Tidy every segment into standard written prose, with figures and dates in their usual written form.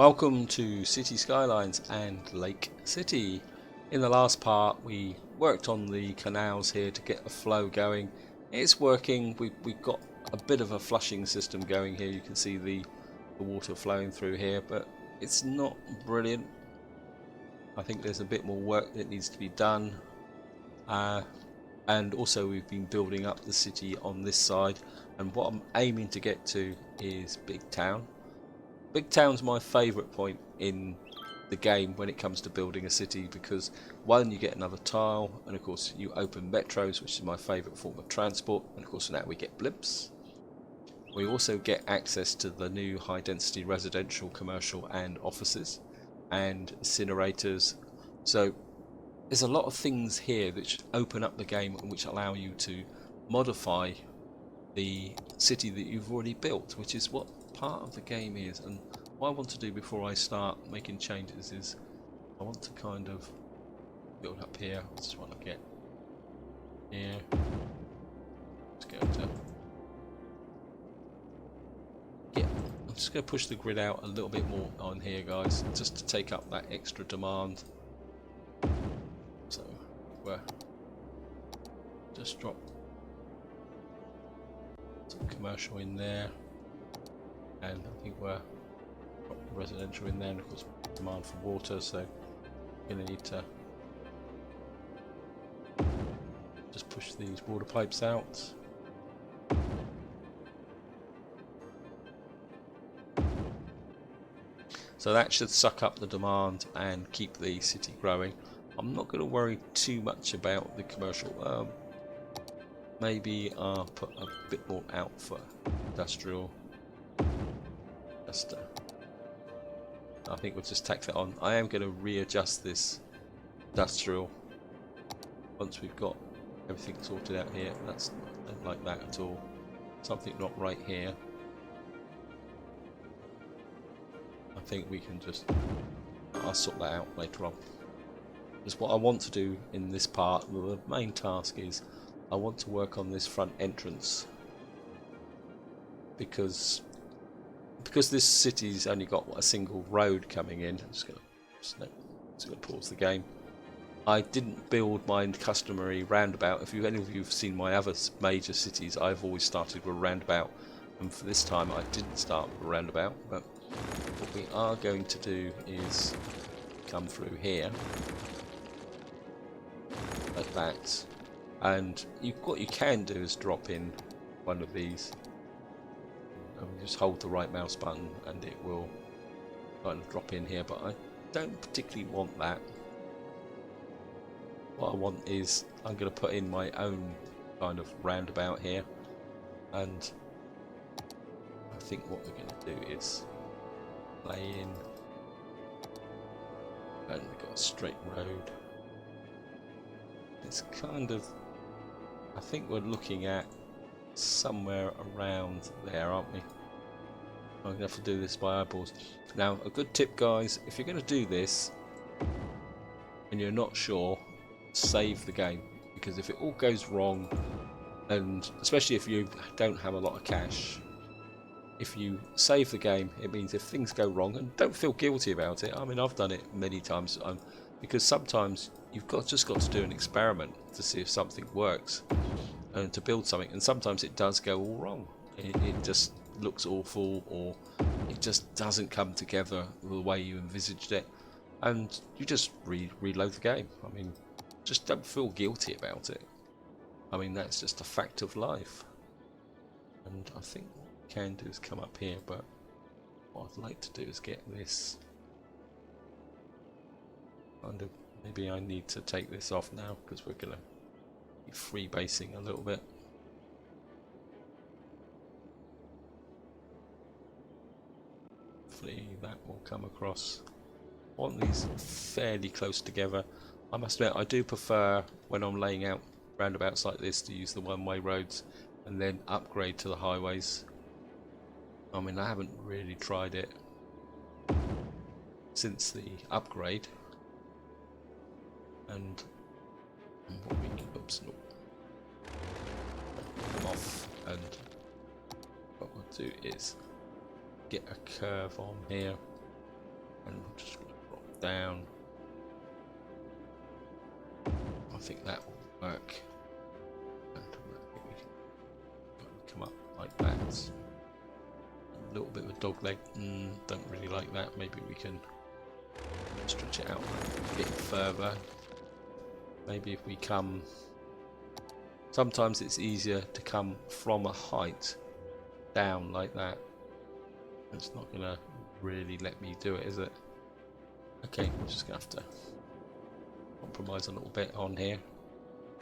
Welcome to Cities Skylines and Lake City. In the last part we worked on the canals here to get the flow going. It's working. We've got a bit of a flushing system going here. You can see the water flowing through here, but it's not brilliant. I think there's a bit more work that needs to be done. And also we've been building up the city on this side, and what I'm aiming to get to is Big Town. Big Town's my favourite point in the game when it comes to building a city, because one, you get another tile, and of course you open metros, which is my favourite form of transport, and of course now we get blimps. We also get access to the new high density residential, commercial and offices and incinerators. So there's a lot of things here which open up the game and which allow you to modify the city that you've already built, which is what part of the game is. And what I want to do before I start making changes is I want to kind of build up here. I just want to get here. Let's go to, yeah, I'm just going to push the grid out a little bit more on here, guys, just to take up that extra demand. So we're just drop some commercial in there, and I think we're got residential in there, and of course demand for water, so we're going to need to just push these water pipes out. So that should suck up the demand and keep the city growing. I'm not going to worry too much about the commercial. Maybe I'll put a bit more out for industrial. I think we'll just tack that on. I am going to readjust this industrial once we've got everything sorted out here. That's not like that at all. Something not right here. I think we can just, I'll sort that out later on. Because what I want to do in this part, the main task is I want to work on this front entrance, because this city's only got a single road coming in. I'm just gonna pause the game. I didn't build my customary roundabout. If any of you have seen my other major cities, I've always started with a roundabout, and for this time I didn't start with a roundabout. But what we are going to do is come through here like that, and what you can do is drop in one of these. Just hold the right mouse button and it will kind of drop in here, but I don't particularly want that. What I want is I'm going to put in my own kind of roundabout here, and I think what we're going to do is play in, and we've got a straight road. It's kind of, I think we're looking at somewhere around there, aren't we? I'm going to have to do this by eyeballs. Now, a good tip, guys, if you're going to do this and you're not sure, save the game, because if it all goes wrong, and especially if you don't have a lot of cash, if you save the game, it means if things go wrong, and don't feel guilty about it. I mean, I've done it many times, because sometimes you've just got to do an experiment to see if something works and to build something, and sometimes it does go all wrong. It just looks awful, or it just doesn't come together the way you envisaged it, and you just reload the game. I mean, just don't feel guilty about it. I mean, that's just a fact of life. And I think what we can do is come up here, but what I'd like to do is get this kind of, maybe I need to take this off now because we're gonna be freebasing a little bit. Hopefully that will come across. I want these fairly close together. I must admit, I do prefer when I'm laying out roundabouts like this to use the one-way roads and then upgrade to the highways. I mean, I haven't really tried it since the upgrade. And what we can, oops, no, come off, and what we'll do is get a curve on here and we'll just drop down. I think that will work. And I think we can come up like that. A little bit of a dog leg. Don't really like that. Maybe we can stretch it out a bit further. Maybe if we come... Sometimes it's easier to come from a height down like that. It's not going to really let me do it, is it? Okay, we're just going to have to compromise a little bit on here.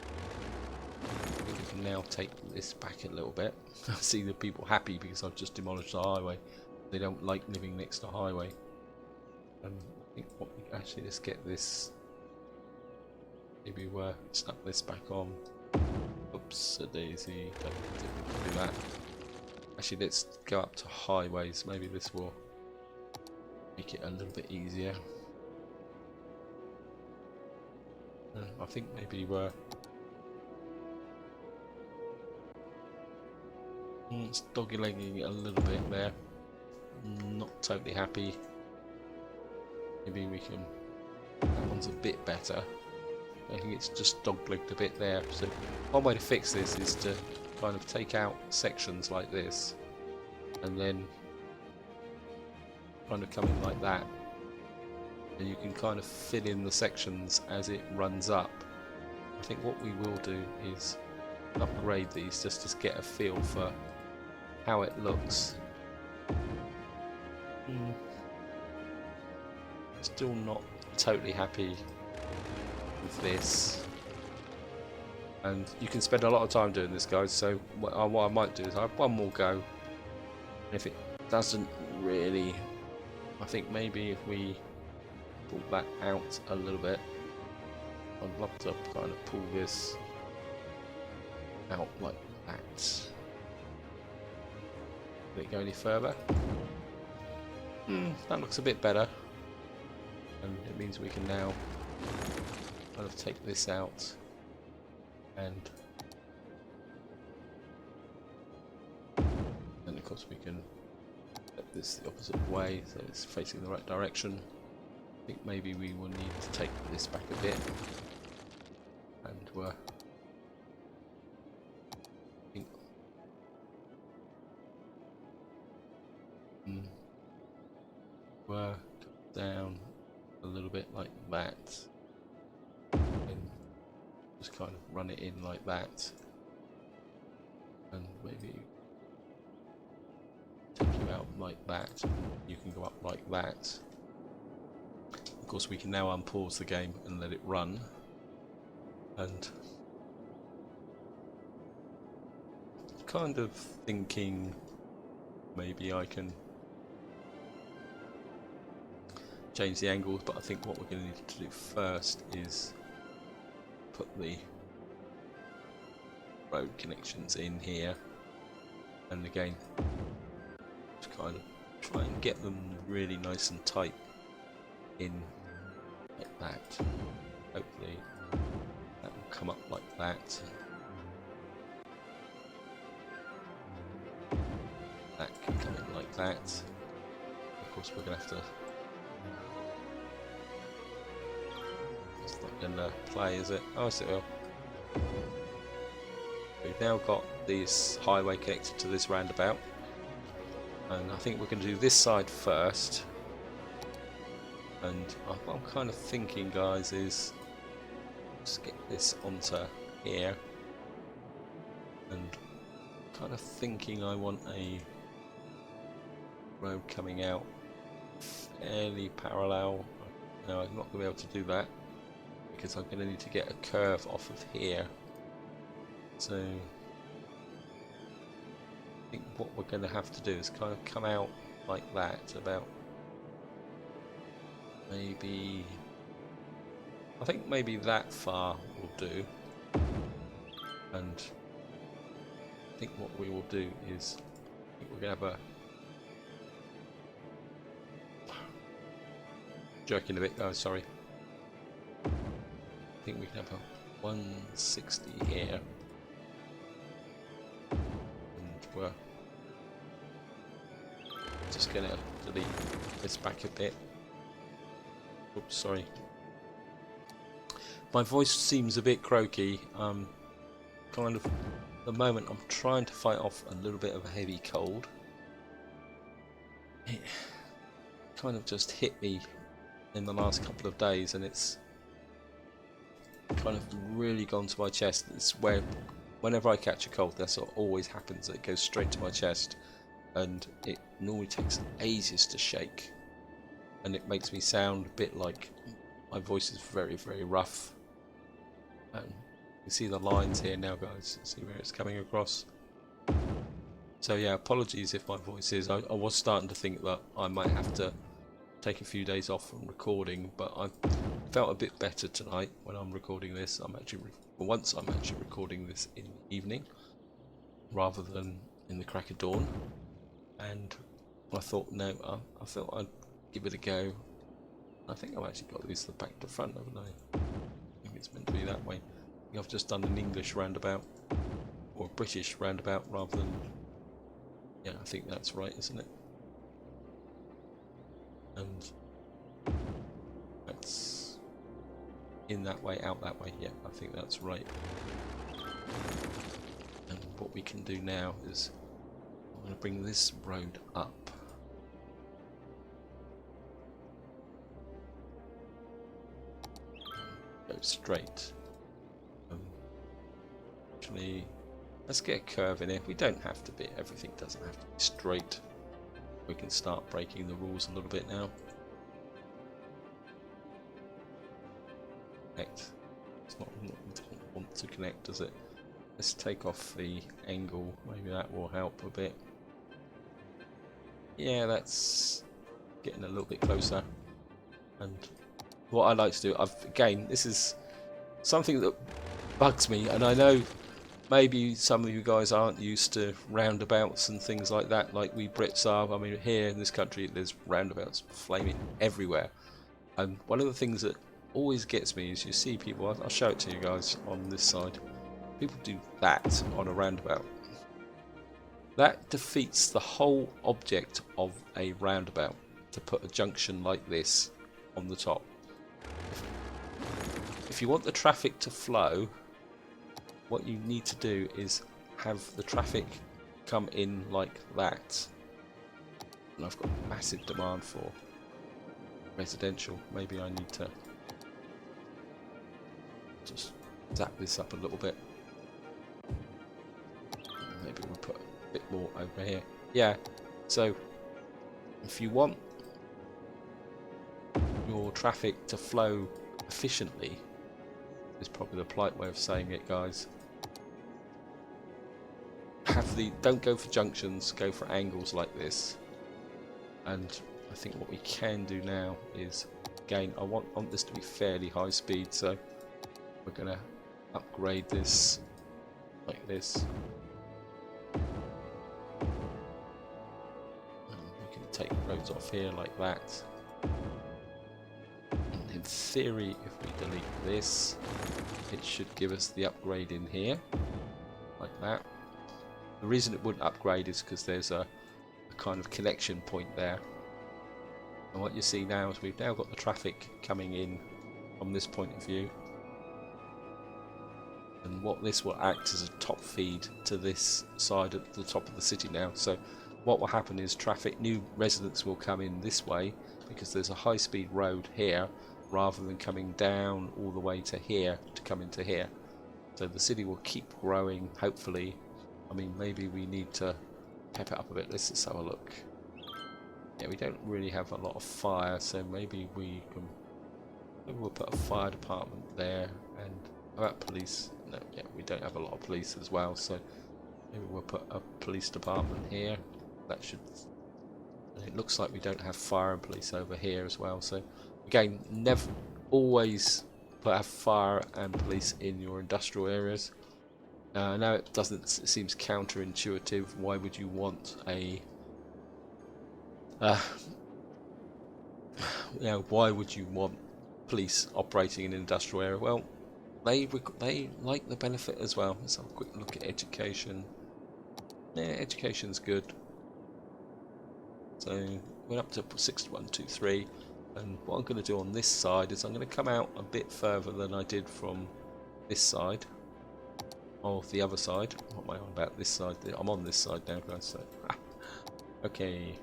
I think we can now take this back a little bit. I see the people happy because I've just demolished the highway. They don't like living next to a highway. I think what we actually, let's get this. Maybe we'll snap this back on. Oops, a daisy. Don't think we can do that. Actually, let's go up to highways. Maybe this will make it a little bit easier. I think maybe we're it's doggy legging a little bit there. Not totally happy. Maybe we can. That one's a bit better. I think it's just dog-legged a bit there. So one way to fix this is to kind of take out sections like this, and then kind of come in like that. And you can kind of fill in the sections as it runs up. I think what we will do is upgrade these just to get a feel for how it looks. Still not totally happy with this, and you can spend a lot of time doing this, guys, so what I might do is I have one more go, and if it doesn't really, I think maybe if we pull that out a little bit, I'd love to kind of pull this out like that. Did it go any further? That looks a bit better, and it means we can now kind of take this out, and of course we can set this the opposite way so it's facing the right direction. I think maybe we will need to take this back a bit, and we're down a little bit like that, and just kind of run it in like that, and maybe take you out like that. You can go up like that. Of course we can now unpause the game and let it run, and kind of thinking maybe I can change the angles, but I think what we're going to need to do first is put the road connections in here, and again just kind of try and get them really nice and tight in like that. Hopefully that will come up like that. That can come in like that. Of course we're going to have to... It's not going to play, is it? Oh, yes it will. We've now got this highway connected to this roundabout, and I think we're going to do this side first. And what I'm kind of thinking, guys, is just get this onto here, and kind of thinking I want a road coming out fairly parallel. No, I'm not going to be able to do that because I'm going to need to get a curve off of here. So I think what we're going to have to do is kind of come out like that, about maybe, I think maybe that far will do. And I think what we will do is, I think we're going to have a jerking a bit, oh sorry. I think we can have a 160 here. And we're just going to delete this back a bit. Oops, sorry. My voice seems a bit croaky. Kind of, at the moment, I'm trying to fight off a little bit of a heavy cold. It kind of just hit me in the last couple of days, and it's kind of really gone to my chest. It's where, whenever I catch a cold, that's what always happens. It goes straight to my chest, and it normally takes ages to shake, and it makes me sound a bit like my voice is very, very rough. You see the lines here now, guys. See where it's coming across. So yeah, apologies if my voice is. I was starting to think that I might have to take a few days off from recording, but I felt a bit better tonight when I'm recording this. I'm actually recording this in the evening rather than in the crack of dawn, and I thought, no, I thought I'd give it a go. I think I've actually got these back to front, haven't I? I think it's meant to be that way. I think I've just done an English roundabout, or a British roundabout rather than, yeah, I think that's right, isn't it? And that's in that way, out that way. Yeah, I think that's right. And what we can do now is I'm going to bring this road up. Go straight. Actually, let's get a curve in here. We don't have to be, everything doesn't have to be straight. We can start breaking the rules a little bit now. Connect. It's not want to connect, does it? Let's take off the angle. Maybe that will help a bit. Yeah, that's getting a little bit closer. And what I like to do, again, this is something that bugs me, and I know maybe some of you guys aren't used to roundabouts and things like that, like we Brits are. I mean, here in this country, there's roundabouts flaming everywhere. And one of the things that always gets me is you see people, I'll show it to you guys on this side, people do that on a roundabout. That defeats the whole object of a roundabout, to put a junction like this on the top. If you want the traffic to flow, what you need to do is have the traffic come in like that. And I've got massive demand for residential. Maybe I need to just zap this up a little bit. Maybe we'll put a bit more over here. Yeah, so if you want your traffic to flow efficiently, is probably the polite way of saying it, guys. Don't go for junctions, go for angles like this. And I think what we can do now is, again, I want this to be fairly high speed, so we're gonna upgrade this like this. And we can take roads off here like that. And in theory, if we delete this, it should give us the upgrade in here, like that. The reason it wouldn't upgrade is because there's a kind of connection point there. And what you see now is we've now got the traffic coming in from this point of view. And what this will act as a top feed to this side at the top of the city now. So what will happen is new residents will come in this way because there's a high-speed road here rather than coming down all the way to here to come into here. So the city will keep growing, hopefully. I mean, maybe we need to pep it up a bit. Let's just have a look. Yeah, we don't really have a lot of fire, so maybe we'll put a fire department there. And how about police? No, yeah, we don't have a lot of police as well, so maybe we'll put a police department here. That should. And it looks like we don't have fire and police over here as well. So again, never always have fire and police in your industrial areas. Now it seems counterintuitive. Why would you want a why would you want police operating in an industrial area? Well, they like the benefit as well. Let's have a quick look at education. Yeah, education's good. So we're up to 6123. And what I'm going to do on this side is I'm going to come out a bit further than I did from this side. Or the other side. What am I on about this side? I'm on this side now, guys. So. Okay.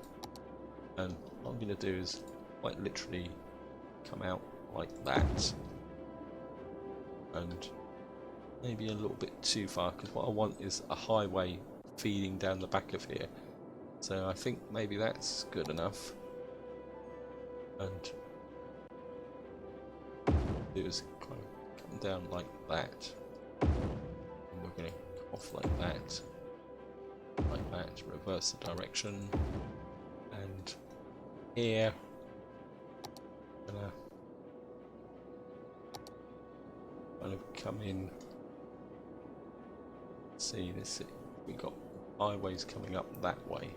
And what I'm going to do is quite literally come out like that. And maybe a little bit too far, because what I want is a highway feeding down the back of here. So I think maybe that's good enough. And do is kind of come down like that. And we're going to come off like that. Like that, reverse the direction. And here, gonna kind of come in. See this, we got highways coming up that way.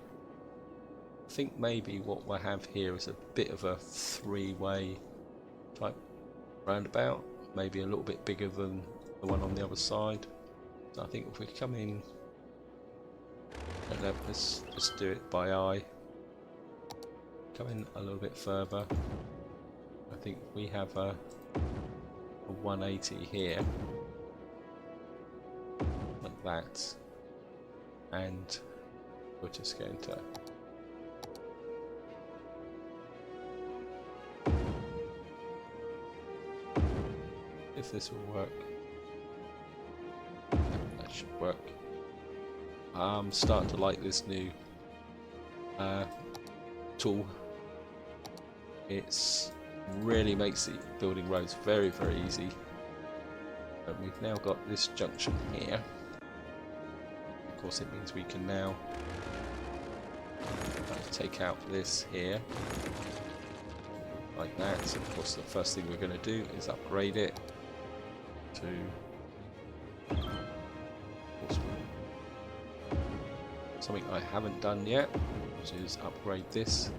I think maybe what we'll have here is a bit of a three-way type roundabout, maybe a little bit bigger than the one on the other side. So I think if we come in, let's just do it by eye. Come in a little bit further. I think we have a 180 here. Like that. And we're just going to if this will work. That should work. I'm starting to like this new tool. It's really makes the building roads very, very easy. And we've now got this junction here. Of course, it means we can now take out this here like that. So of course, the first thing we're going to do is upgrade it to something I haven't done yet, which is upgrade this.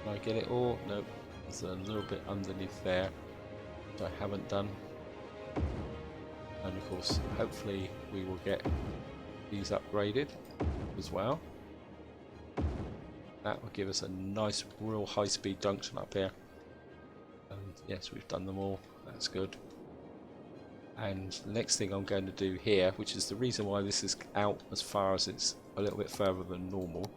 Can I get it all? Nope. There's a little bit underneath there which I haven't done. And of course, hopefully we will get these upgraded as well. That will give us a nice, real high-speed junction up here. And yes, we've done them all. That's good. And the next thing I'm going to do here, which is the reason why this is out as far as it's a little bit further than normal.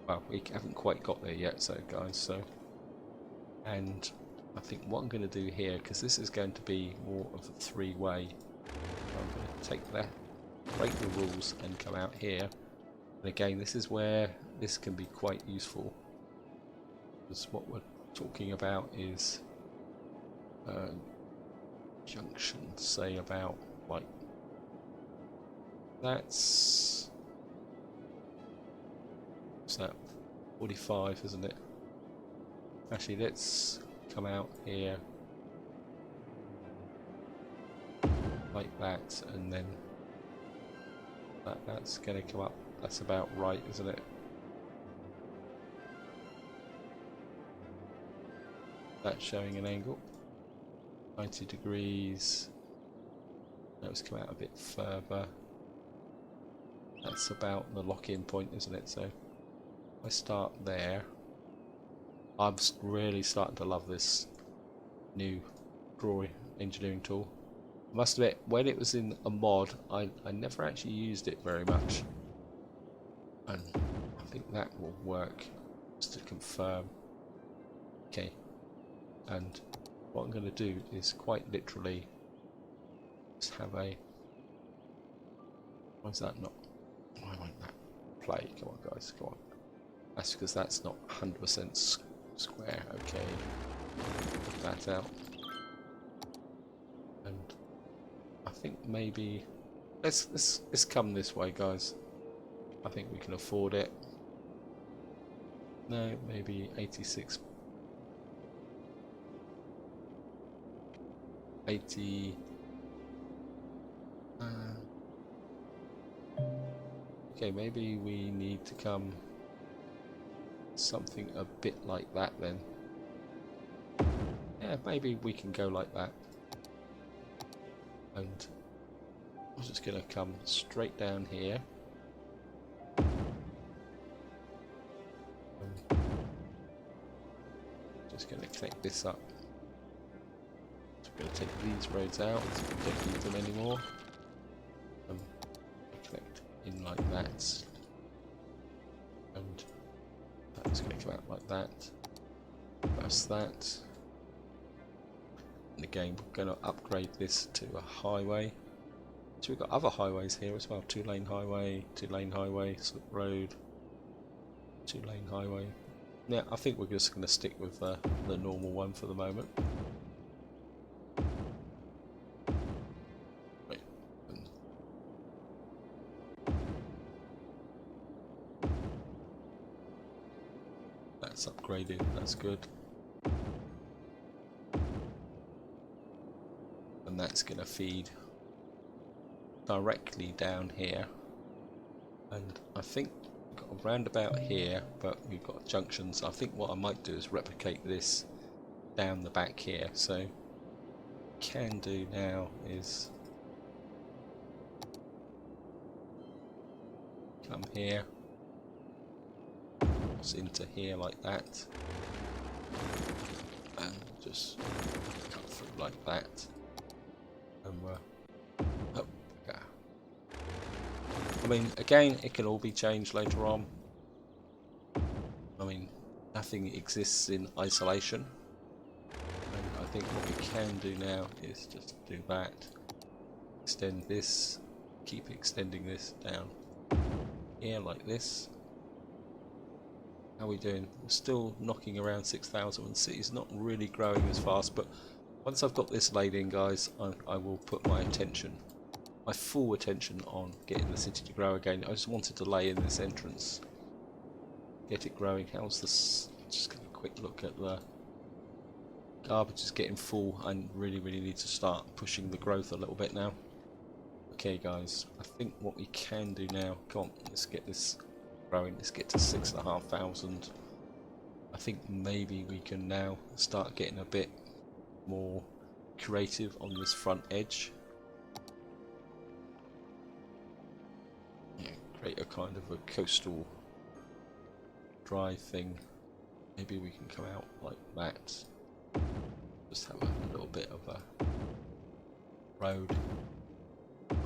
Well, we haven't quite got there yet, so guys. So, and I think what I'm going to do here, because this is going to be more of a three-way, I'm going to take that, break the rules, and come out here. And again, this is where this can be quite useful, because what we're talking about is junction, say about like that's what's that, 45, isn't it? Actually, let's come out here like that, and then that's going to come up. That's about right, isn't it? That's showing an angle 90 degrees. Let's come out a bit further. That's about the lock-in point, isn't it? So if I start there, I'm really starting to love this new drawing engineering tool. I must admit, when it was in a mod, I never actually used it very much. And I think that will work, just to confirm. Okay, and what I'm going to do is quite literally just have a. Why is that not? Why won't that play? Come on, guys, come on. That's because that's not 100% square. Okay, put that out, and I think maybe let's come this way, guys. I think we can afford it. No, maybe 86. 80. Okay, maybe we need to come something a bit like that then. Yeah, maybe we can go like that. And I'm just going to come straight down here. just going to connect this up. So we're going to take these roads out, so we don't need them anymore. Connect in like that. And that's going to come out like that. That's that. And again, we're going to upgrade this to a highway. So we've got other highways here as well. 2-lane highway, 2-lane highway, slip road, 2-lane highway. Yeah, I think we're just going to stick with the normal one for the moment. Right. That's upgraded, that's good. And that's going to feed directly down here. And I think we've got a roundabout here, but we've got junctions. I think what I might do is replicate this down the back here. So can do now is come here, into here like that, and just cut through like that, and we're up. Yeah. I mean, again, it can all be changed later on. I mean, nothing exists in isolation, and I think what we can do now is just do that, extend this, keep extending this down here like this. How are we doing? We're still knocking around 6,000 and city's not really growing as fast, but once I've got this laid in, guys, I will put my full attention on getting the city to grow again. I just wanted to lay in this entrance, get it growing. How's this? Just get a quick look at the garbage is getting full. I really need to start pushing the growth a little bit now. Okay guys, I think what we can do now, come on, let's get this growing, let's get to 6,500. I think maybe we can now start getting a bit more creative on this front edge. Yeah, create a kind of a coastal drive thing. Maybe we can come out like that. Just have a little bit of a road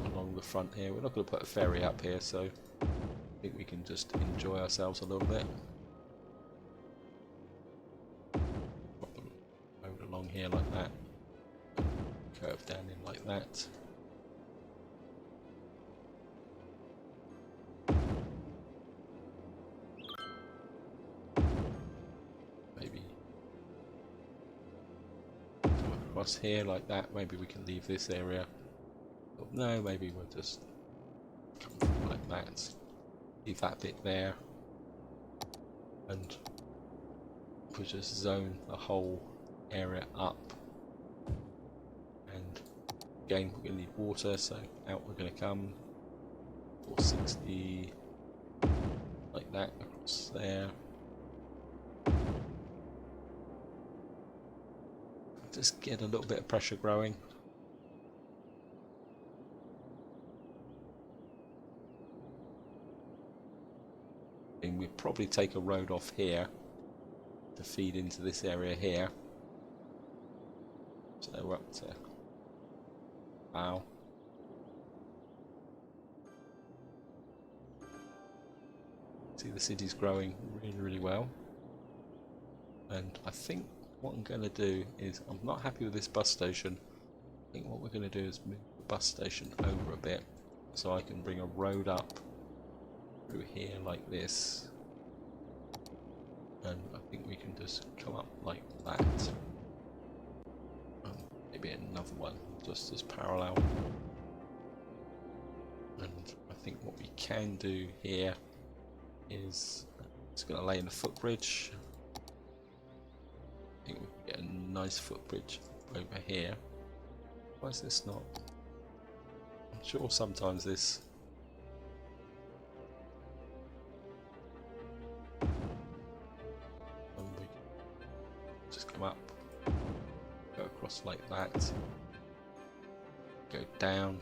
along the front here. We're not going to put a ferry up here, so I think we can just enjoy ourselves a little bit. Road along here like that. Curve down in like that. Maybe come across here like that. Maybe we can leave this area. Oh, no, maybe we'll just come through like that. Leave that bit there, and we'll just zone the whole area up. And again, we're going to need water, so out we're going to come 460 like that across there. Just get a little bit of pressure growing. And we'll probably take a road off here to feed into this area here. So we're up to, wow. See, the city's growing really well. And I think what I'm going to do is, I'm not happy with this bus station. I think what we're going to do is move the bus station over a bit so I can bring a road up through here like this, and I think we can just come up like that, maybe another one just as parallel. And I think what we can do here is it's going to lay in a footbridge. I think we can get a nice footbridge over here. Why is this not? I'm sure sometimes this up, go across like that, go down.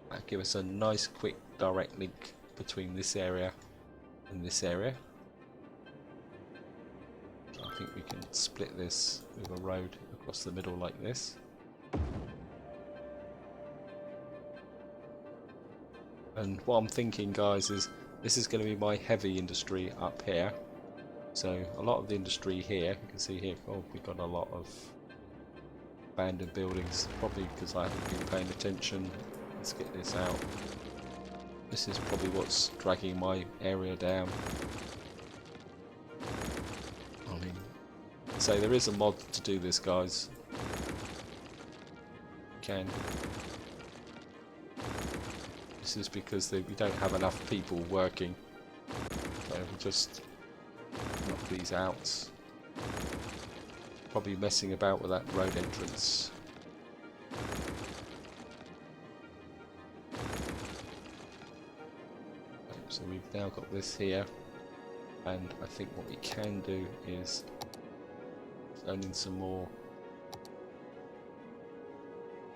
That give us a nice quick direct link between this area and this area. I I think we can split this with a road across the middle like this. And what I'm thinking, guys, is this is going to be my heavy industry up here. So a lot of the industry here, you can see here, oh, we've got a lot of abandoned buildings, probably because I haven't been paying attention. Let's get this out. This is probably what's dragging my area down. I mean, so there is a mod to do this, guys. Can. This is because we don't have enough people working. So we'll just knock these out. Probably messing about with that road entrance. So we've now got this here, and I think what we can do is zone in some more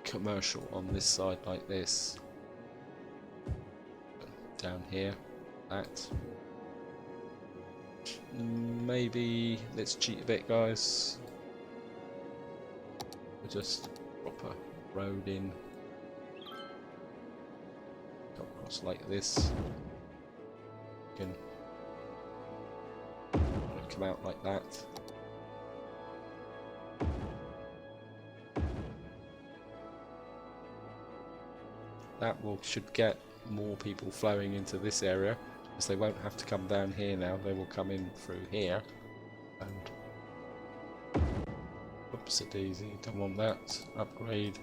commercial on this side like this. Down here, that. Maybe let's cheat a bit, guys. We'll just drop a road in. Go across like this. Can come out like that. That should get more people flowing into this area, because they won't have to come down here now. They will come in through here. And oops, a daisy, don't want that. Upgrade.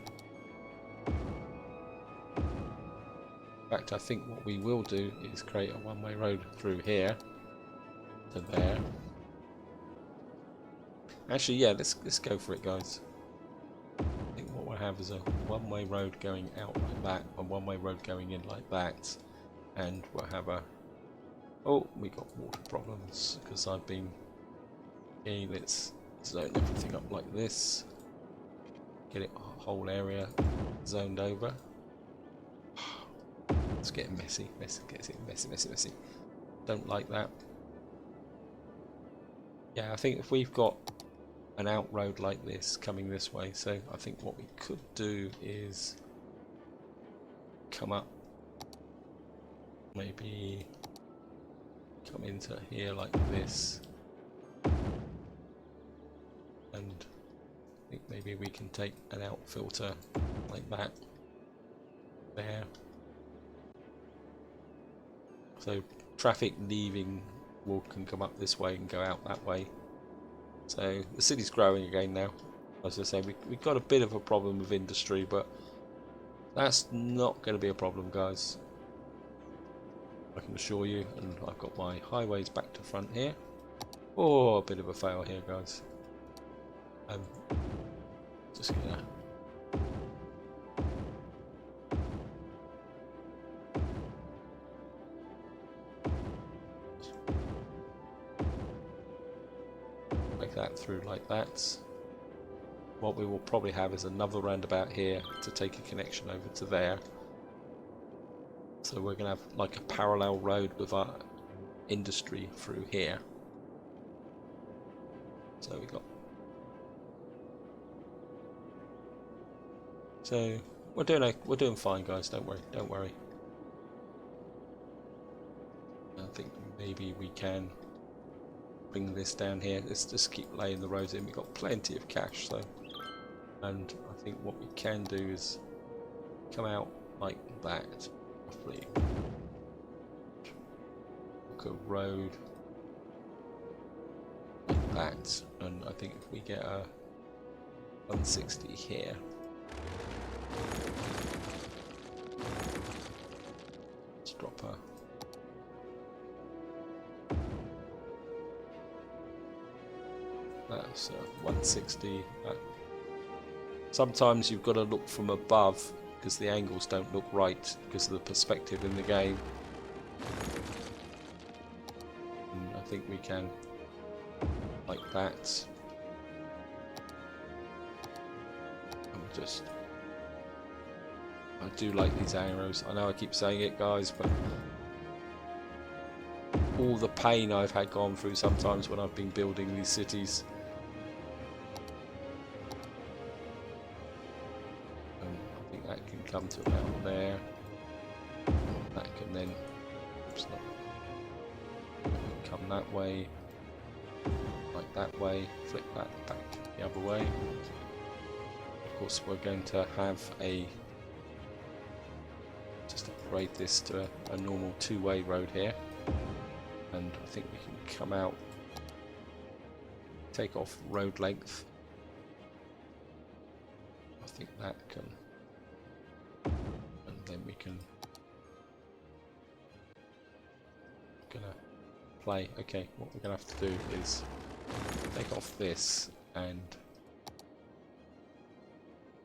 In fact, I think what we will do is create a one-way road through here to there. Actually, yeah, let's go for it, guys. I think what we'll have is a one-way road going out like that, and one-way road going in like that, and we'll have a. Oh, we got water problems because I've been. Okay, let's zone everything up like this. Get it whole area zoned over. It's getting messy, messy. Don't like that. Yeah, I think if we've got an out road like this coming this way, so I think what we could do is come up, maybe come into here like this, and I think maybe we can take an out filter like that there. So traffic leaving can come up this way and go out that way. So the city's growing again now. As I say, we've got a bit of a problem with industry, but that's not going to be a problem, guys. I can assure you. And I've got my highways back to front here. Oh, a bit of a fail here, guys. Just gonna. That through like that. What we will probably have is another roundabout here to take a connection over to there. So we're going to have like a parallel road with our industry through here. So we got. So we're doing fine, guys. Don't worry. I think maybe we can bring this down here. Let's just keep laying the roads in. We've got plenty of cash, so. And I think what we can do is come out like that, roughly. Look a road like that, and I think if we get a 160 here. Let's drop a. That's 160. Sometimes you've got to look from above because the angles don't look right because of the perspective in the game. And I think we can like that. And just. I do like these arrows. I know I keep saying it, guys, but all the pain I've had gone through sometimes when I've been building these cities. I think that can come to about there. That can then come that way, like that way, flip that back the other way. Of course we're going to have just upgrade this to a normal two-way road here, and I think we can come out, take off road length. I think that can, and then we can play. Okay, what we're gonna have to do is take off this, and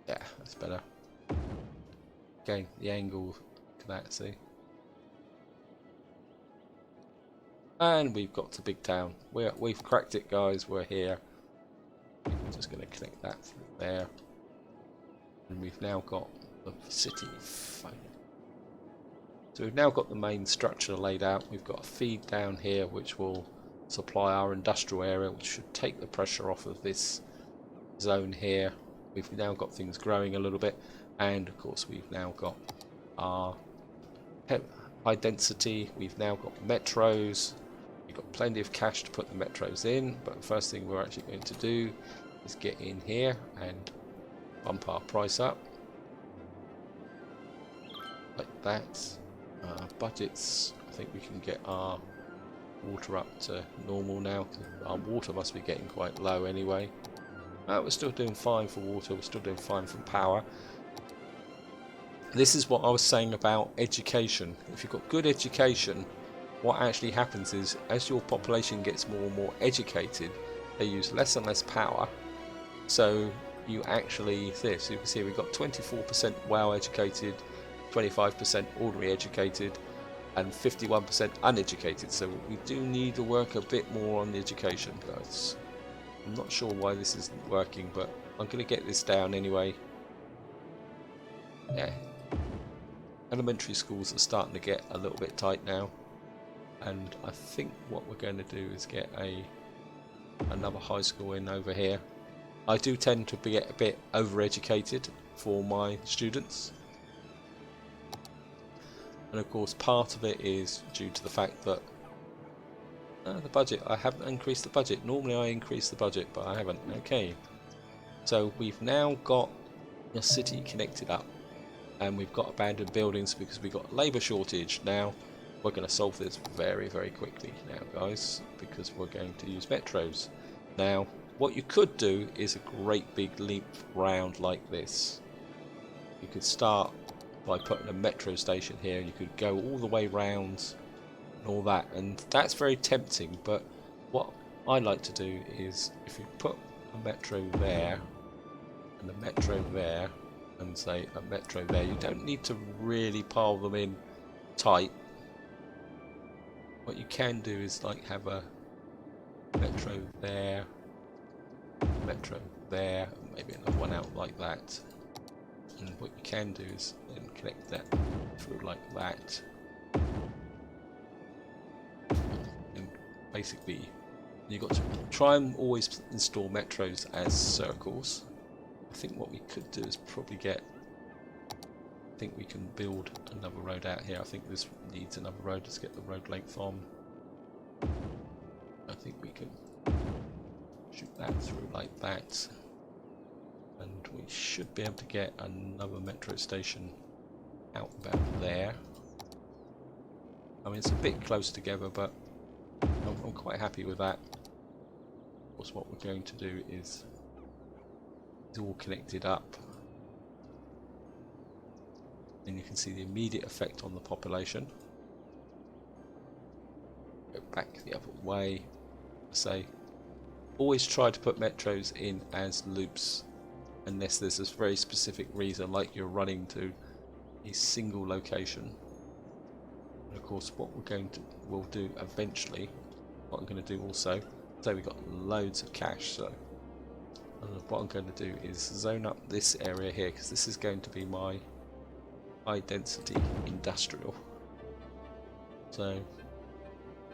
yeah, that's better. Again, the angle to that, see, and we've got to big town. We've cracked it, guys. We're here. I'm just gonna connect that through there, and we've now got the city. So we've now got the main structure laid out. We've got a feed down here which will supply our industrial area, which should take the pressure off of this zone here. We've now got things growing a little bit, and of course we've now got our high density. We've now got metros. We've got plenty of cash to put the metros in, but the first thing we're actually going to do is get in here and bump our price up like that. Budgets, I think we can get our water up to normal now. Our water must be getting quite low anyway. We're still doing fine for water, we're still doing fine for power. This is what I was saying about education. If you've got good education, what actually happens is as your population gets more and more educated, they use less and less power. So you actually, this, you can see we've got 24% well educated, 25% ordinary educated, and 51% uneducated. So we do need to work a bit more on the education, guys. I'm not sure why this isn't working, but I'm going to get this down anyway. Yeah, elementary schools are starting to get a little bit tight now, and I think what we're going to do is get another high school in over here. I do tend to be a bit overeducated for my students. And of course part of it is due to the fact that the budget, I haven't increased the budget. Normally I increase the budget, but I haven't. Okay, so we've now got a city connected up, and we've got abandoned buildings because we've got labour shortage. Now we're going to solve this very quickly now, guys, because we're going to use metros. Now what you could do is a great big leap round like this. You could start by putting a metro station here, and you could go all the way round and all that, and that's very tempting. But what I like to do is, if you put a metro there and a metro there and say a metro there, you don't need to really pile them in tight. What you can do is like have a metro there, metro there, and maybe another one out like that. And what you can do is then connect that through like that, and basically you've got to try and always install metros as circles. I think what we could do is probably I think we can build another road out here. I think this needs another road. Let's get the road length on. I think we can shoot that through like that. And we should be able to get another metro station out about there. I mean, it's a bit close together, but I'm quite happy with that. Of course, what we're going to do is it's all connected up, and you can see the immediate effect on the population. Go back the other way. Say, always try to put metros in as loops, unless there's this very specific reason, like you're running to a single location. And of course, what we'll do eventually, what I'm going to do also, so we've got loads of cash, so what I'm going to do is zone up this area here, because this is going to be my high density industrial. So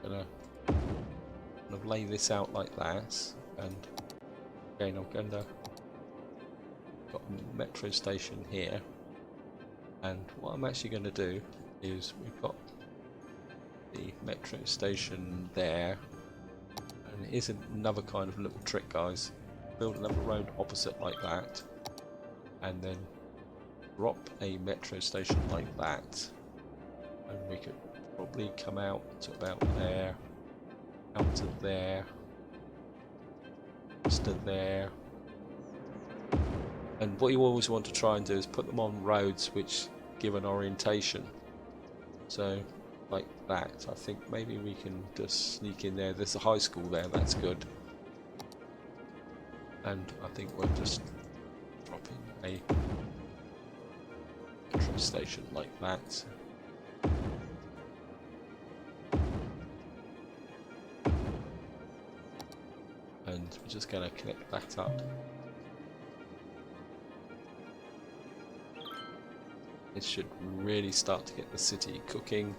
Gonna kind of lay this out like that, and again I'm gonna got a metro station here, and what I'm actually going to do is we've got the metro station there, and here's another kind of little trick, guys. Build another road opposite like that, and then drop a metro station like that, and we could probably come out to about there, out to there, just to there. And what you always want to try and do is put them on roads which give an orientation. So, like that. I think maybe we can just sneak in there. There's a high school there, that's good. And I think we'll just drop in a metro station like that. And we're just going to connect that up. It should really start to get the city cooking.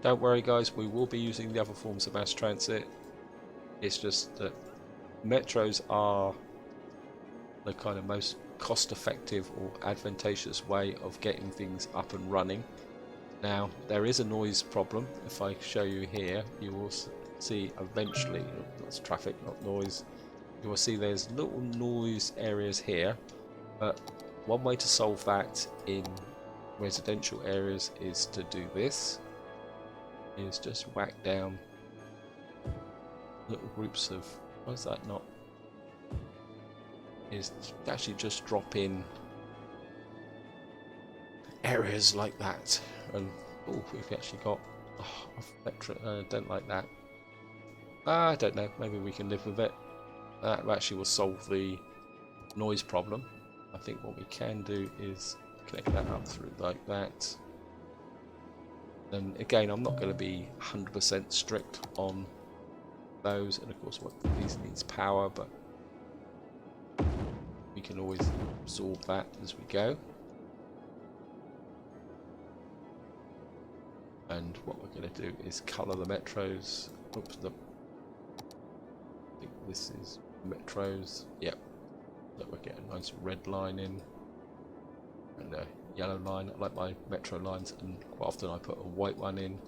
Don't worry guys, we will be using the other forms of mass transit. It's just that metros are the kind of most cost-effective or advantageous way of getting things up and running. Now, there is a noise problem. If I show you here, you will see eventually, that's traffic, not noise. You will see there's little noise areas here, but one way to solve that in residential areas is to do this, is just whack down little groups of, why is that not, is actually just drop in areas like that. And oh, we've actually got don't like that. I don't know, maybe we can live with it. That actually will solve the noise problem. I think what we can do is connect that up through like that. And again, I'm not going to be 100% strict on those, and of course what these needs power, but we can always absorb that as we go. And what we're going to do is colour the metros. Oops, I think this is metros. Yep. So we'll get a nice red line in and a yellow line. I like my metro lines, and quite often I put a white one in,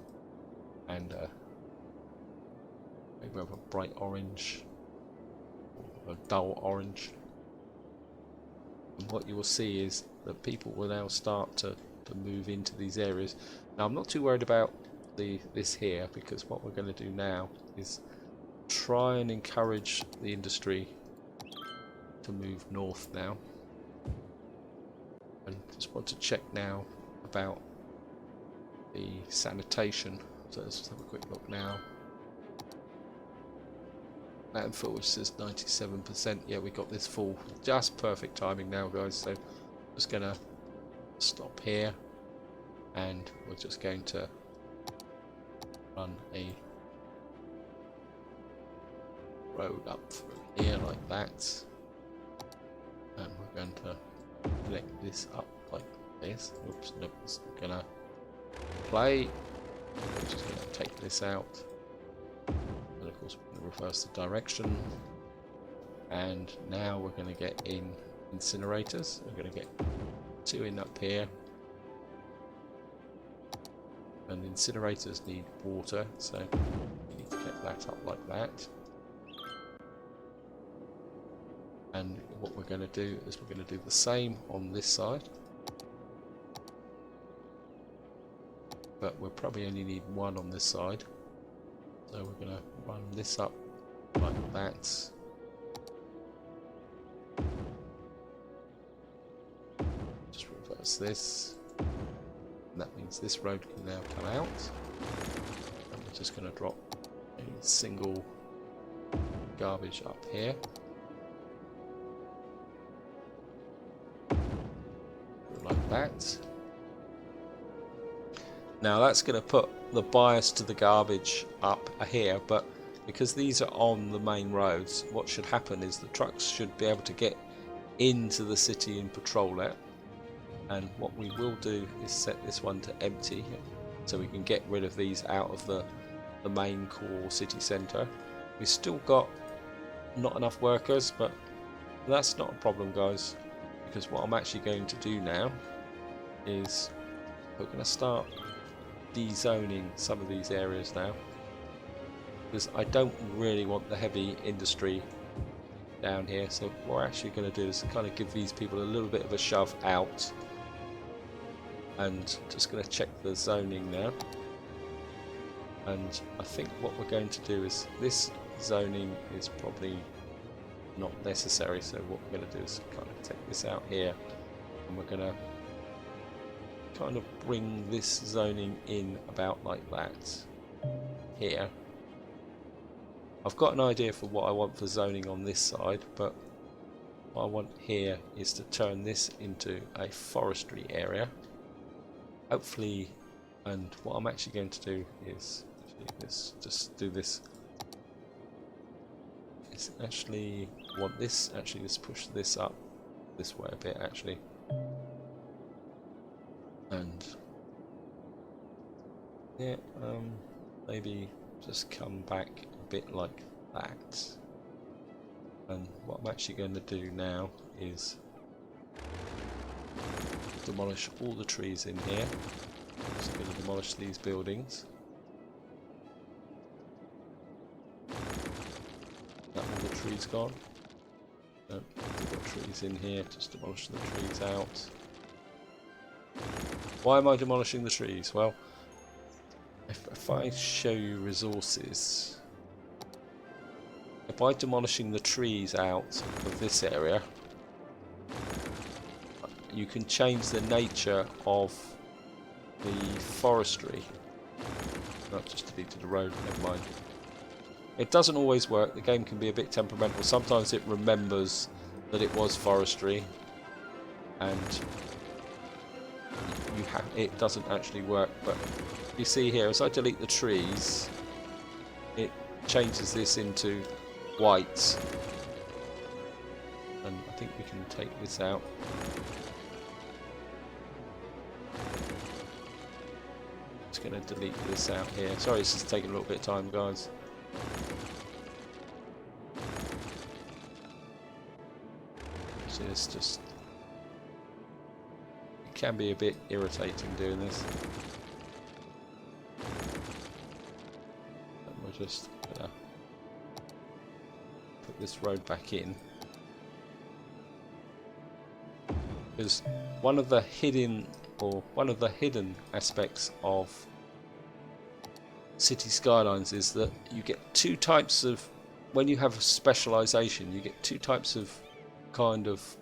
and maybe have a bright orange or a dull orange. And what you will see is that people will now start to move into these areas. Now I'm not too worried about this here, because what we're going to do now is try and encourage the industry to move north now. And just want to check now about the sanitation. So let's just have a quick look now. Landfill, which says 97%. Yeah, we got this full. Just perfect timing now, guys. So just gonna stop here, and we're just going to run a road up through here like that, and we're going to connect this up like this. Oops, nope, it's gonna play. We're just gonna take this out, and of course we're going to reverse the direction, and now we're going to get in incinerators. We're going to get 2 in up here, and incinerators need water, so we need to get that up like that. And what we're going to do is we're going to do the same on this side, but we'll probably only need 1 on this side, so we're going to run this up like that. Just reverse this, and that means this road can now come out, and we're just going to drop a single garbage up here. Like that. Now that's going to put the bias to the garbage up here, but because these are on the main roads, what should happen is the trucks should be able to get into the city and patrol it, And what we will do is set this one to empty, so we can get rid of these out of the main core city centre. We've still got not enough workers, but that's not a problem, guys, because what I'm actually going to do now is we're going to start dezoning some of these areas now, because I don't really want the heavy industry down here. So what we're actually going to do is kind of give these people a little bit of a shove out, and just going to check the zoning now. And I think what we're going to do is, this zoning is probably not necessary, so what we're going to do is kind of take this out here, and we're going to kind of bring this zoning in about like that here. I've got an idea for what I want for zoning on this side, but what I want here is to turn this into a forestry area, hopefully. And what I'm actually going to do is just do this. It's actually want this. Actually, let's push this up this way a bit, actually, and yeah, maybe just come back a bit like that. And what I'm actually going to do now is demolish all the trees in here. Just going to demolish these buildings. That all the trees gone? No, we've got trees in here. Just demolish the trees out. Why am I demolishing the trees? Well, if I show you resources, by demolishing the trees out of this area, you can change the nature of the forestry. Not just deleted the road, never mind. It doesn't always work. The game can be a bit temperamental. Sometimes it remembers that it was forestry, and it doesn't actually work. But you see here, as I delete the trees, it changes this into white, and I think we can take this out. Just going to delete this out here. Sorry, this is taking a little bit of time, guys. So it's just, it can be a bit irritating doing this. And we're just gonna put this road back in, because one of the hidden aspects of City Skylines is that you get two types of, when you have a specialization, you get two types of kind of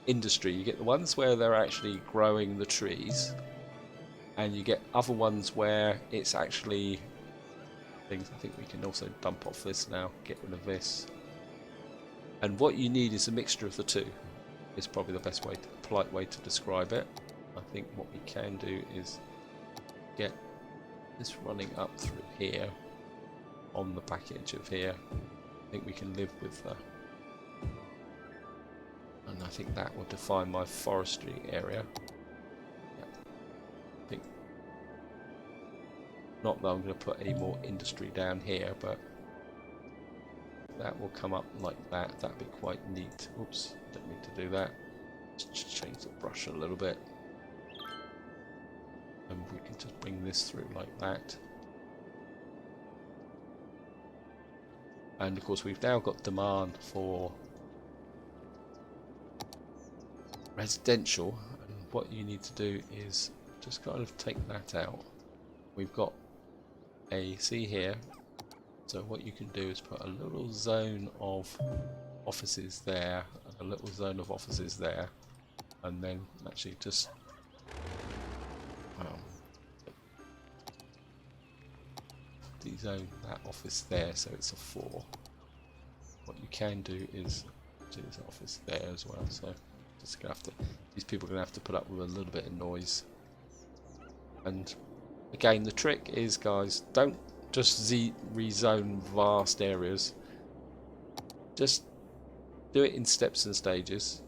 industry. You get the ones where they're actually growing the trees, and you get other ones where it's actually things. I think we can also dump off this now, get rid of this. And what you need is a mixture of the two. Is probably the best way, polite way to describe it. I think what we can do is get this running up through here on the back edge of here. I think we can live with that, and I think that will define my forestry area. Yeah. I think not that I'm going to put any more industry down here, but that will come up like that. That'd be quite neat. Oops, don't need to do that. Just change the brush a little bit. And we can just bring this through like that. And of course we've now got demand for residential, and what you need to do is just kind of take that out. We've got a, see here, so what you can do is put a little zone of offices there, and a little zone of offices there, and then actually just dezone that office there so it's a 4. What you can do is do this office there as well, so just gonna have to, these people are gonna have to put up with a little bit of noise. And again, the trick is, guys, don't just rezone vast areas, just do it in steps and stages.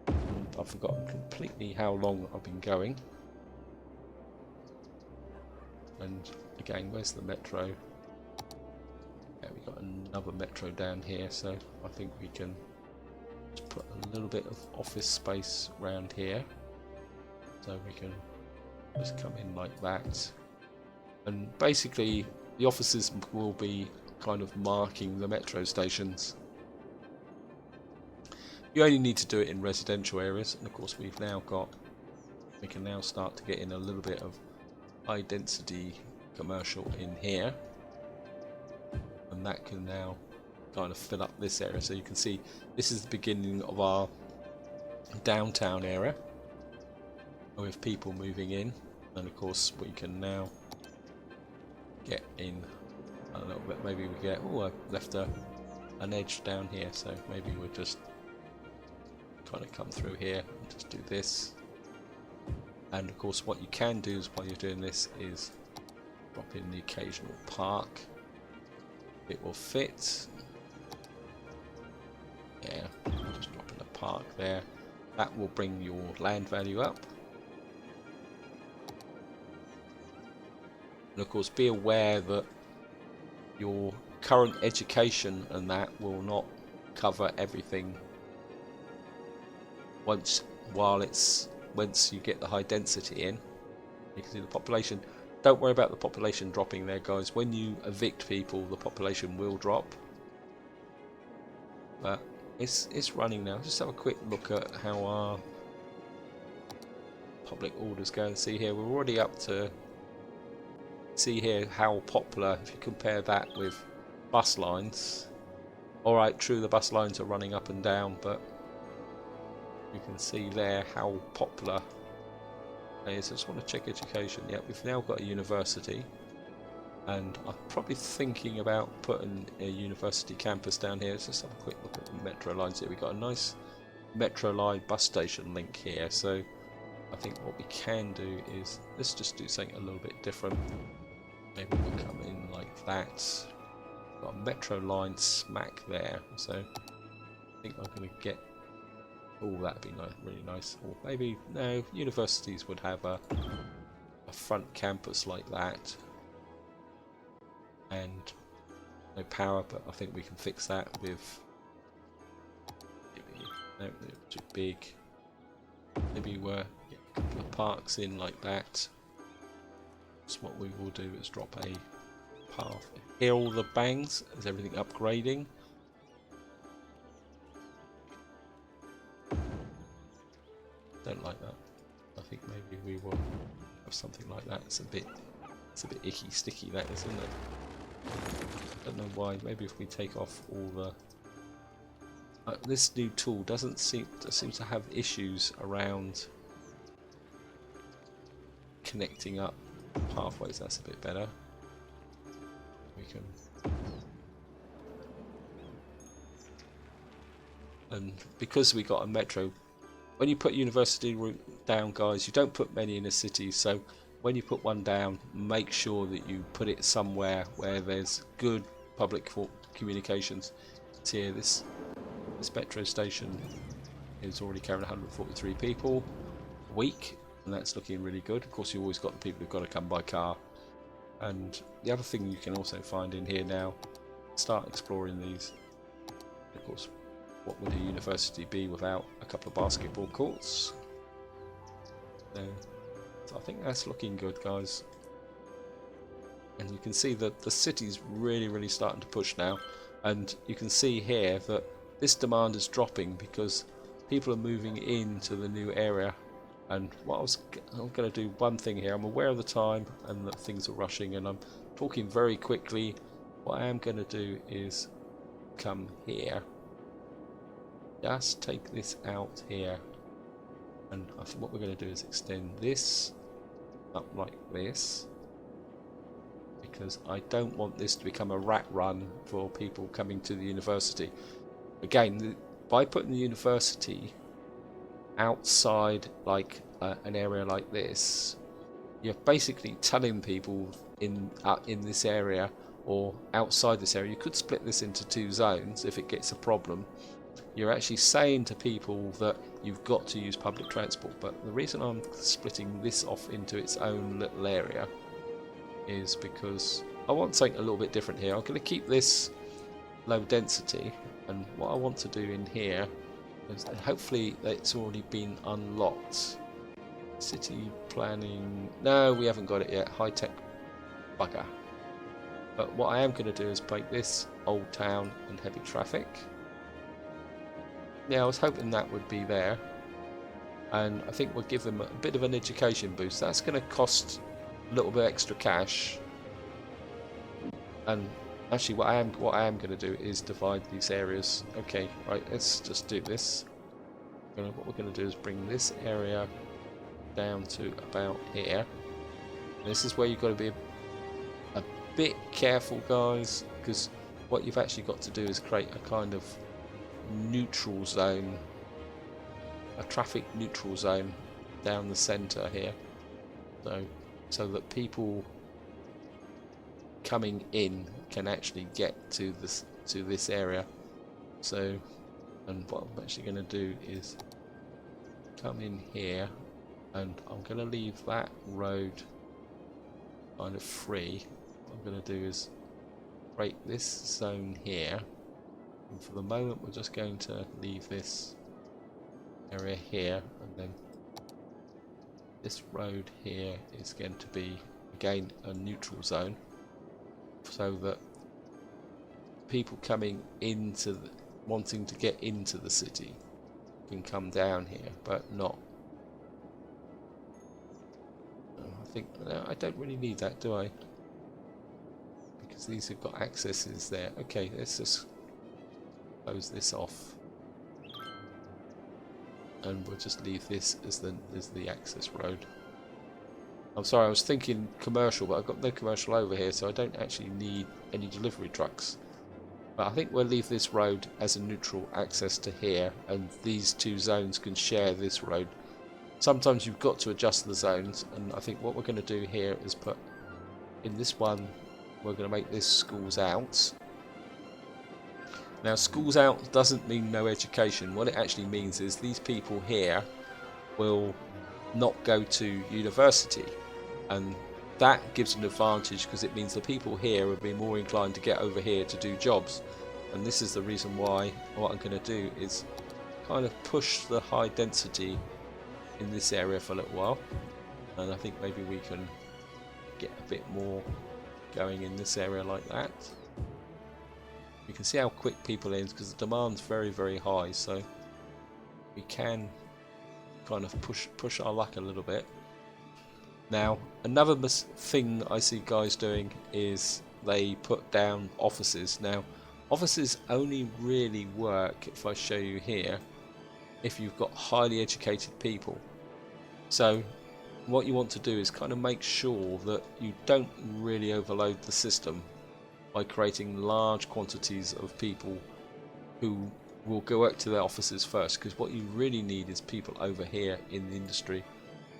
And I've forgotten completely how long I've been going. And again, where's the metro? Yeah, we got another metro down here, so I think we can just put a little bit of office space around here. So we can just come in like that. And basically, the offices will be kind of marking the metro stations. You only need to do it in residential areas, and of course we can now start to get in a little bit of high density commercial in here, and that can now kind of fill up this area. So you can see this is the beginning of our downtown area with people moving in, and of course we can now get in a little bit. Maybe we get, oh, I've left an edge down here, so maybe we'll just kind of come through here and just do this. And of course what you can do is, while you're doing this, is drop in the occasional park. It will fit. Yeah, just drop in a park there. That will bring your land value up. And of course be aware that your current education and that will not cover everything once you get the high density in. You can see the population. Don't worry about the population dropping there, guys. When you evict people, the population will drop. But it's running now. Just have a quick look at how our public orders go and see here. We're already up to, see here how popular, if you compare that with bus lines. Alright, true, the bus lines are running up and down, but you can see there how popular it is. I just want to check education. Yep, we've now got a university, and I'm probably thinking about putting a university campus down here. Let's just have a quick look at the metro lines here. We've got a nice metro line bus station link here, so I think what we can do is, let's just do something a little bit different. Maybe we'll come in like that. Got a metro line smack there, so I think I'm going to get, oh, that'd be nice, really nice. Or maybe, no, universities would have a front campus like that, and no power, but I think we can fix that with, maybe, no, too big. Maybe we'll get a couple of parks in like that. So what we will do is drop a path. Hear all the bangs? Is everything upgrading? Don't like that. I think maybe we will have something like that. It's a bit icky, sticky, that is, isn't it? I don't know why. Maybe if we take off all the this new tool doesn't seem to have issues around connecting up pathways. That's a bit better. We can, and because we got a metro, when you put university route down, guys, you don't put many in a city, so when you put one down, make sure that you put it somewhere where there's good public communications. See here, this metro station is already carrying 143 people a week, and that's looking really good. Of course, you always got the people who've got to come by car. And the other thing you can also find in here now, start exploring these. Of course, what would a university be without a couple of basketball courts? So I think that's looking good, guys. And you can see that the city's really starting to push now. And you can see here that this demand is dropping because people are moving into the new area. And what I'm going to do one thing here. I'm aware of the time and that things are rushing, and I'm talking very quickly. What I am going to do is come here. Just take this out here, and I think what we're going to do is extend this up like this, because I don't want this to become a rat run for people coming to the university. Again, by putting the university outside like an area like this, you're basically telling people in this area or outside this area. You could split this into two zones if it gets a problem. you're actually saying to people that you've got to use public transport. But the reason I'm splitting this off into its own little area is because I want something a little bit different here. I'm going to keep this low density, and what I want to do in here is hopefully it's already been unlocked. City planning, no, we haven't got it yet. High tech, bugger. But what I am going to do is break this old town and heavy traffic. Yeah, I was hoping that would be there, and I think we'll give them a bit of an education boost. That's going to cost a little bit extra cash, and actually what I am going to do is divide these areas. Okay, right, let's just do this. What we're going to do is bring this area down to about here. This is where you've got to be a bit careful, guys, because what you've actually got to do is create a kind of neutral zone, a traffic neutral zone down the center here, so that people coming in can actually get to this area. So, and what I'm actually going to do is come in here, and I'm going to leave that road kind of free. What I'm going to do is break this zone here, and for the moment we're just going to leave this area here, and then this road here is going to be again a neutral zone, so that people coming into wanting to get into the city can come down here, but not. I think no, I don't really need that, do I? Because these have got accesses there. Okay, let's just close this off, and we'll just leave this as the access road. I'm sorry, I was thinking commercial, but I've got no commercial over here, so I don't actually need any delivery trucks. But I think we'll leave this road as a neutral access to here, and these two zones can share this road. Sometimes you've got to adjust the zones, and I think what we're going to do here is put in this one, we're going to make this schools out. Now, schools out doesn't mean no education. What it actually means is these people here will not go to university, and that gives an advantage because it means the people here will be more inclined to get over here to do jobs. And this is the reason why what I'm going to do is kind of push the high density in this area for a little while, and I think maybe we can get a bit more going in this area like that. You can see how quick people in, because the demand's very, very high, so we can kind of push our luck a little bit. Now, another thing I see guys doing is they put down offices. Now, offices only really work, if I show you here, if you've got highly educated people. So what you want to do is kind of make sure that you don't really overload the system by creating large quantities of people who will go out to their offices first, because what you really need is people over here in the industry.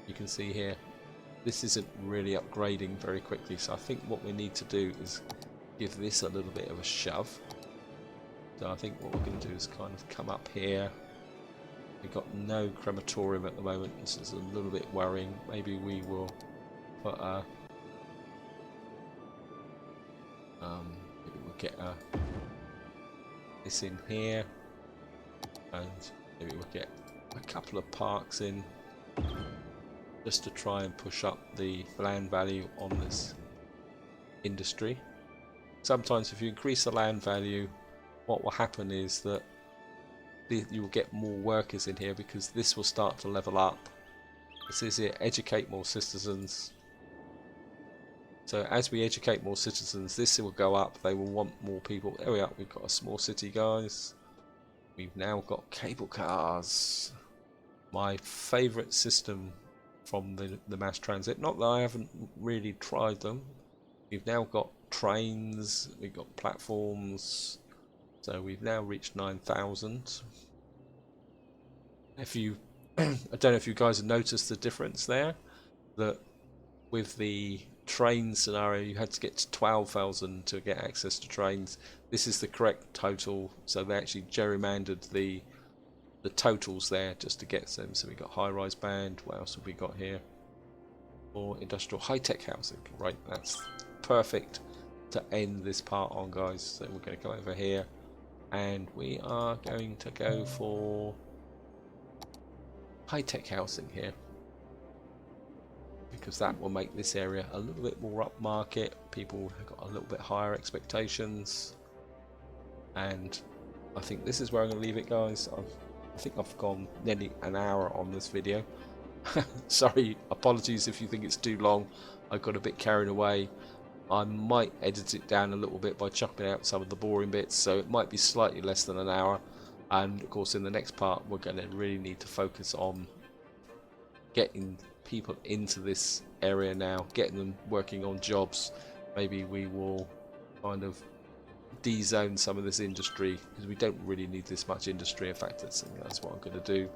You can see here this isn't really upgrading very quickly, so I think what we need to do is give this a little bit of a shove. So I think what we're going to do is kind of come up here. We've got no crematorium at the moment. This is a little bit worrying. Maybe we will put a maybe we'll get this in here, and maybe we'll get a couple of parks in, just to try and push up the land value on this industry. Sometimes if you increase the land value, what will happen is that you will get more workers in here, because this will start to level up. It says here, educate more citizens. So as we educate more citizens, this will go up. They will want more people. There we are. We've got a small city, guys. We've now got cable cars. My favourite system from the mass transit. Not that I haven't really tried them. We've now got trains. We've got platforms. So we've now reached 9,000. If you, I don't know if you guys have noticed the difference there, that with the train scenario, you had to get to 12,000 to get access to trains. This is the correct total, so they actually gerrymandered the totals there just to get them. So we got high-rise band. What else have we got here? Or industrial high-tech housing. Right, that's perfect to end this part on, guys. So we're going to go over here and we are going to go for high-tech housing here, because that will make this area a little bit more upmarket. People have got a little bit higher expectations, and I think this is where I'm going to leave it, guys. I think I've gone nearly an hour on this video. Sorry, apologies if you think it's too long. I got a bit carried away. I might edit it down a little bit by chopping out some of the boring bits, so it might be slightly less than an hour. And of course in the next part we're going to really need to focus on getting people into this area now, getting them working on jobs. Maybe we will kind of de-zone some of this industry, because we don't really need this much industry. In fact, that's what I'm going to do.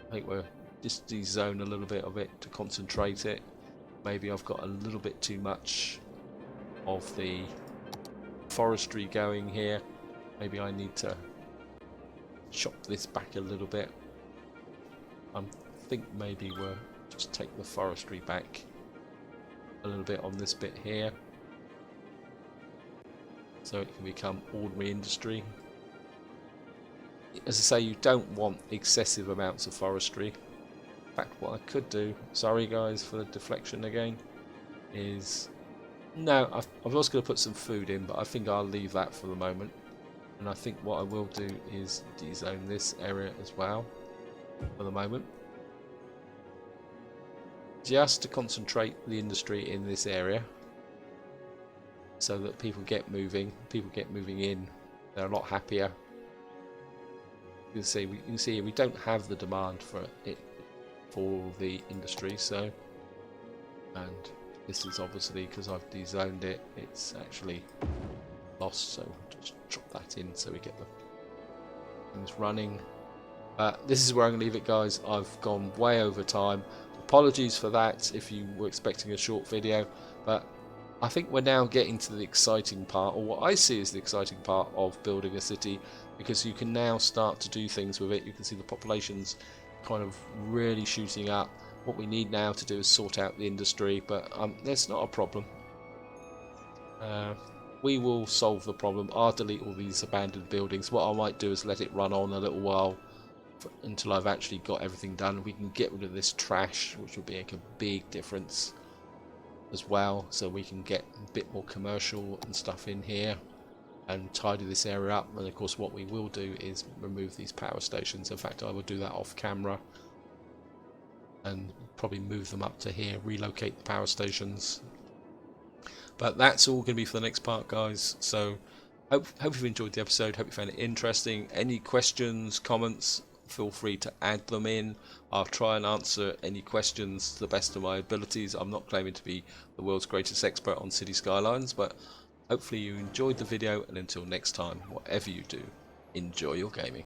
I think we'll just de-zone a little bit of it to concentrate it. Maybe I've got a little bit too much of the forestry going here. Maybe I need to chop this back a little bit. I think maybe we'll just take the forestry back a little bit on this bit here, so it can become ordinary industry. As I say, you don't want excessive amounts of forestry. In fact, what I could do, sorry guys for the deflection again, is no, I was going to put some food in, but I think I'll leave that for the moment. And I think what I will do is de-zone this area as well for the moment, just to concentrate the industry in this area, so that people get moving in. They're a lot happier. You can see we don't have the demand for it for the industry, so, and this is obviously because I've de-zoned it, it's actually lost, so just drop that in so we get the things running. This is where I'm going to leave it, guys. I've gone way over time. Apologies for that if you were expecting a short video, but I think we're now getting to the exciting part, or what I see as the exciting part of building a city, because you can now start to do things with it. You can see the population's kind of really shooting up. What we need now to do is sort out the industry, but that's not a problem. We will solve the problem. I'll delete all these abandoned buildings. What I might do is let it run on a little while until I've actually got everything done. We can get rid of this trash, which will make a big difference as well, so we can get a bit more commercial and stuff in here and tidy this area up. And of course what we will do is remove these power stations. In fact, I will do that off camera and probably move them up to here, relocate the power stations. But that's all going to be for the next part, guys. So hope you've enjoyed the episode. Hope you found it interesting. Any questions, comments, feel free to add them in. I'll try and answer any questions to the best of my abilities. I'm not claiming to be the world's greatest expert on City Skylines, but hopefully you enjoyed the video, and until next time, whatever you do, enjoy your gaming.